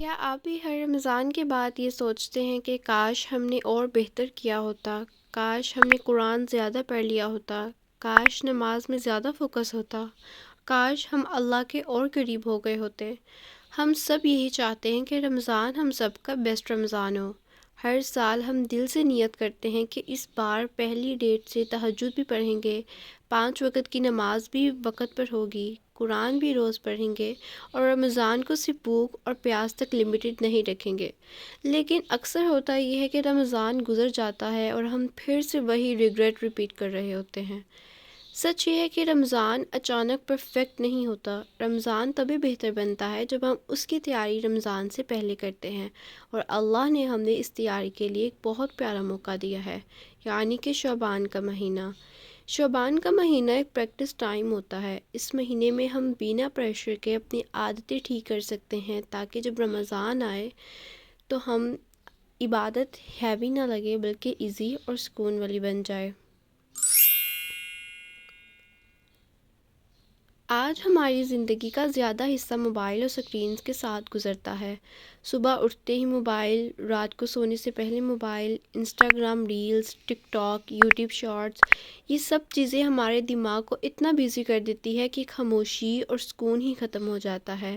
کیا آپ بھی ہر رمضان کے بعد یہ سوچتے ہیں کہ کاش ہم نے اور بہتر کیا ہوتا، کاش ہم نے قرآن زیادہ پڑھ لیا ہوتا، کاش نماز میں زیادہ فوکس ہوتا، کاش ہم اللہ کے اور قریب ہو گئے ہوتے؟ ہم سب یہی چاہتے ہیں کہ رمضان ہم سب کا بیسٹ رمضان ہو۔ ہر سال ہم دل سے نیت کرتے ہیں کہ اس بار پہلی ڈیٹ سے تہجد بھی پڑھیں گے، 5 وقت کی نماز بھی وقت پر ہوگی، قرآن بھی روز پڑھیں گے، اور رمضان کو صرف بھوک اور پیاس تک لمیٹڈ نہیں رکھیں گے۔ لیکن اکثر ہوتا یہ ہے کہ رمضان گزر جاتا ہے اور ہم پھر سے وہی ریگریٹ ریپیٹ کر رہے ہوتے ہیں۔ سچ یہ ہے کہ رمضان اچانک پرفیکٹ نہیں ہوتا۔ رمضان تبھی بہتر بنتا ہے جب ہم اس کی تیاری رمضان سے پہلے کرتے ہیں، اور اللہ نے ہمیں اس تیاری کے لیے ایک بہت پیارا موقع دیا ہے، یعنی کہ شعبان کا مہینہ۔ شعبان کا مہینہ ایک پریکٹس ٹائم ہوتا ہے۔ اس مہینے میں ہم بنا پریشر کے اپنی عادتیں ٹھیک کر سکتے ہیں تاکہ جب رمضان آئے تو ہم عبادت ہیوی نہ لگے بلکہ ایزی اور سکون والی بن جائے۔ آج ہماری زندگی کا زیادہ حصہ موبائل اور سکرینز کے ساتھ گزرتا ہے۔ صبح اٹھتے ہی موبائل، رات کو سونے سے پہلے موبائل، انسٹاگرام ریلز، ٹک ٹاک، یوٹیوب شارٹس، یہ سب چیزیں ہمارے دماغ کو اتنا بیزی کر دیتی ہے کہ خاموشی اور سکون ہی ختم ہو جاتا ہے۔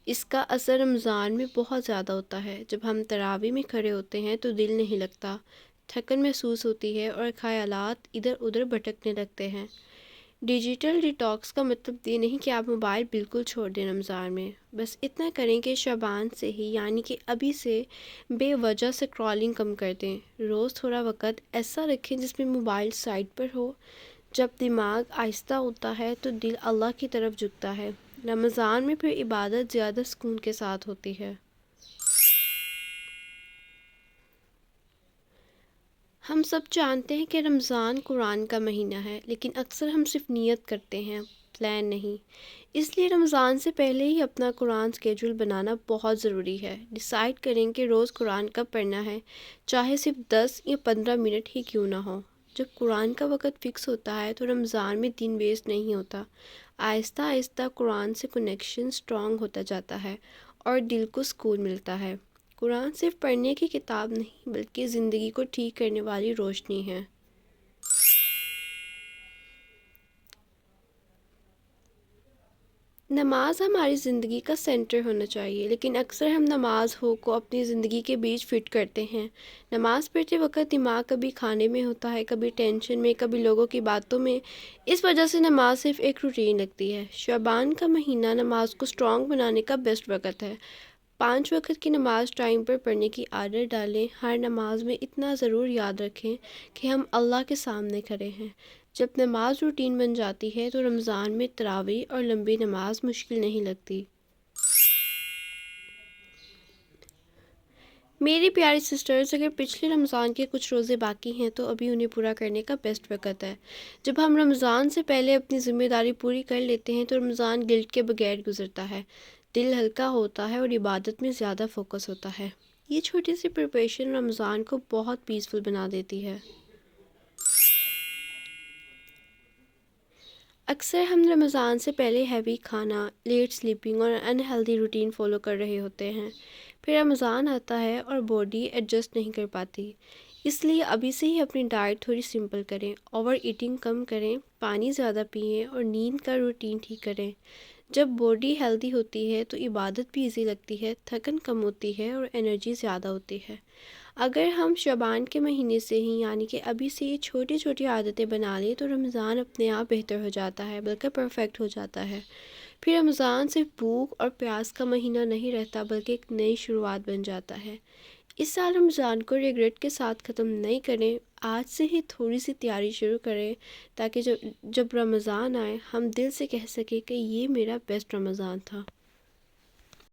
اس کا اثر رمضان میں بہت زیادہ ہوتا ہے۔ جب ہم تراویح میں کھڑے ہوتے ہیں تو دل نہیں لگتا، تھکن محسوس ہوتی ہے اور خیالات ادھر ادھر بھٹکنے لگتے ہیں۔ ڈیجیٹل ڈیٹاکس کا مطلب یہ نہیں کہ آپ موبائل بالکل چھوڑ دیں رمضان میں، بس اتنا کریں کہ شعبان سے ہی، یعنی کہ ابھی سے بے وجہ سکرولنگ کم کر دیں۔ روز تھوڑا وقت ایسا رکھیں جس میں موبائل سائڈ پر ہو۔ جب دماغ آہستہ ہوتا ہے تو دل اللہ کی طرف جھکتا ہے۔ رمضان میں پھر عبادت زیادہ سکون کے ساتھ ہوتی ہے۔ ہم سب جانتے ہیں کہ رمضان قرآن کا مہینہ ہے، لیکن اکثر ہم صرف نیت کرتے ہیں، پلان نہیں۔ اس لیے رمضان سے پہلے ہی اپنا قرآن سکیجول بنانا بہت ضروری ہے۔ ڈیسائیڈ کریں کہ روز قرآن کب پڑھنا ہے، چاہے صرف 10 یا 15 منٹ ہی کیوں نہ ہو۔ جب قرآن کا وقت فکس ہوتا ہے تو رمضان میں دن ویسٹ نہیں ہوتا۔ آہستہ آہستہ قرآن سے کنیکشن سٹرونگ ہوتا جاتا ہے اور دل کو سکون ملتا ہے۔ قرآن صرف پڑھنے کی کتاب نہیں بلکہ زندگی کو ٹھیک کرنے والی روشنی ہے۔ نماز ہماری زندگی کا سینٹر ہونا چاہیے، لیکن اکثر ہم نماز ہو کو اپنی زندگی کے بیچ فٹ کرتے ہیں۔ نماز پڑھتے وقت دماغ کبھی کھانے میں ہوتا ہے، کبھی ٹینشن میں، کبھی لوگوں کی باتوں میں۔ اس وجہ سے نماز صرف ایک روٹین لگتی ہے۔ شعبان کا مہینہ نماز کو سٹرونگ بنانے کا بیسٹ وقت ہے۔ 5 وقت کی نماز ٹائم پر پڑھنے کی عادت ڈالیں۔ ہر نماز میں اتنا ضرور یاد رکھیں کہ ہم اللہ کے سامنے کھڑے ہیں۔ جب نماز روٹین بن جاتی ہے تو رمضان میں تراویح اور لمبی نماز مشکل نہیں لگتی۔ میری پیاری سسٹرز، اگر پچھلے رمضان کے کچھ روزے باقی ہیں تو ابھی انہیں پورا کرنے کا بیسٹ وقت ہے۔ جب ہم رمضان سے پہلے اپنی ذمہ داری پوری کر لیتے ہیں تو رمضان گلٹ کے بغیر گزرتا ہے، دل ہلکا ہوتا ہے اور عبادت میں زیادہ فوکس ہوتا ہے۔ یہ چھوٹی سی پریپریشن رمضان کو بہت پیسفل بنا دیتی ہے۔ اکثر ہم رمضان سے پہلے ہیوی کھانا، لیٹ سلیپنگ اور ان ہیلدی روٹین فالو کر رہے ہوتے ہیں۔ پھر رمضان آتا ہے اور باڈی ایڈجسٹ نہیں کر پاتی۔ اس لیے ابھی سے ہی اپنی ڈائٹ تھوڑی سمپل کریں، اوور ایٹنگ کم کریں، پانی زیادہ پئیں اور نیند کا روٹین ٹھیک کریں۔ جب باڈی ہیلدی ہوتی ہے تو عبادت بھی ایزی لگتی ہے، تھکن کم ہوتی ہے اور انرجی زیادہ ہوتی ہے۔ اگر ہم شعبان کے مہینے سے ہی، یعنی کہ ابھی سے یہ چھوٹی چھوٹی عادتیں بنا لیں تو رمضان اپنے آپ بہتر ہو جاتا ہے، بلکہ پرفیکٹ ہو جاتا ہے۔ پھر رمضان صرف بھوک اور پیاس کا مہینہ نہیں رہتا بلکہ ایک نئی شروعات بن جاتا ہے۔ اس سال رمضان کو ریگریٹ کے ساتھ ختم نہیں کریں، آج سے ہی تھوڑی سی تیاری شروع کریں تاکہ جب رمضان آئے ہم دل سے کہہ سکیں کہ یہ میرا بیسٹ رمضان تھا۔